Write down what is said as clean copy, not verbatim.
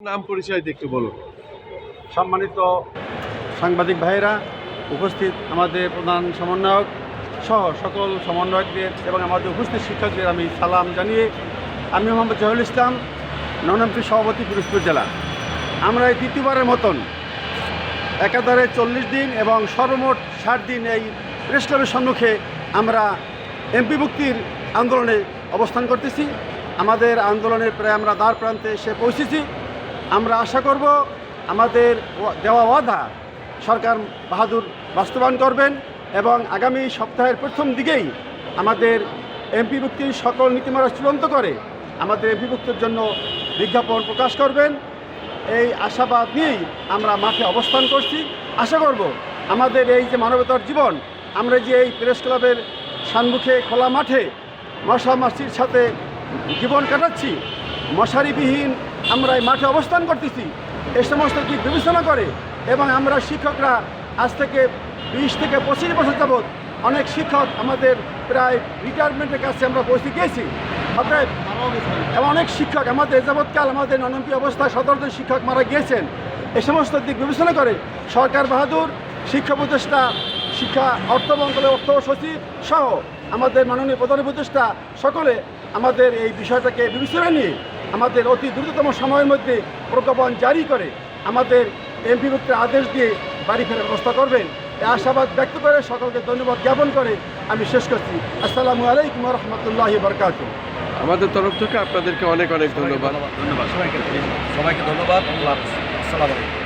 নাম পরিচয় একটু বলুন। সম্মানিত সাংবাদিক ভাইয়েরা, উপস্থিত আমাদের প্রধান সমন্বয়ক সহ সকল সমন্বয়কদের এবং আমাদের উপস্থিত শিক্ষকদের আমি সালাম জানিয়ে, আমি মোহাম্মদ জহুরুল ইসলাম, ননএমপি সভাপতি পিরোজপুর জেলা। আমরা এই তৃতীয়বারের মতন একাধারে 40 দিন এবং সর্বমোট 60 দিন এই প্রেস ক্লাবের সম্মুখে আমরা এমপি মুক্তির আন্দোলনে অবস্থান করতেছি। আমাদের আন্দোলনের প্রায় আমরা দ্বার প্রান্তে এসে পৌঁছেছি। আমরা আশা করব আমাদের দেওয়া ওয়াদা সরকার বাহাদুর বাস্তবায়ন করবেন এবং আগামী সপ্তাহের প্রথম দিকেই আমাদের এমপি মুক্তির সকল নীতিমালা চূড়ান্ত করে আমাদের এমপি মুক্তির জন্য বিজ্ঞাপন প্রকাশ করবেন। এই আশাবাদ নিয়েই আমরা মাঠে অবস্থান করছি। আশা করব আমাদের এই যে মানবতার জীবন, আমরা যে এই প্রেস ক্লাবের সম্মুখে খোলা মাঠে মশা মাছির সাথে জীবন কাটাচ্ছি, মশারিবিহীন আমরা এই মাঠে অবস্থান করতেছি, এই সমস্ত দিক বিবেচনা করে এবং আমরা শিক্ষকরা আজ থেকে 20 থেকে 25 বছর যাবৎ অনেক শিক্ষক আমাদের প্রায় রিটায়ারমেন্টের কাছে আমরা পৌঁছে গিয়েছি। অতএব এবং অনেক শিক্ষক আমাদের যাবৎকাল আমাদের ননএমপি অবস্থায় 17 জন শিক্ষক মারা গিয়েছেন। এই সমস্ত দিক বিবেচনা করে সরকার বাহাদুর, শিক্ষা উপদেষ্টা, শিক্ষা অর্থ মন্ত্রণালয়ের অর্থ সচিব সহ আমাদের মাননীয় প্রধান উপদেষ্টা সকলে আমাদের এই বিষয়টাকে বিবেচনা নিয়ে আমাদের অতি দ্রুততম সময়ের মধ্যে প্রজ্ঞাপন জারি করে আমাদের এমপি মুক্তির আদেশ দিয়ে বাড়ি ফেরার ব্যবস্থা করবেন। এই আশাবাদ ব্যক্ত করে সকলকে ধন্যবাদ জ্ঞাপন করে আমি শেষ করছি। আসসালামু আলাইকুম ওয়া রাহমাতুল্লাহি ওয়া বারাকাতুহু। আমাদের তরফ থেকে আপনাদেরকে অনেক অনেক ধন্যবাদ। সবাইকে ধন্যবাদ। আল্লাহ হাফেজ। আসসালামু আলাইকুম।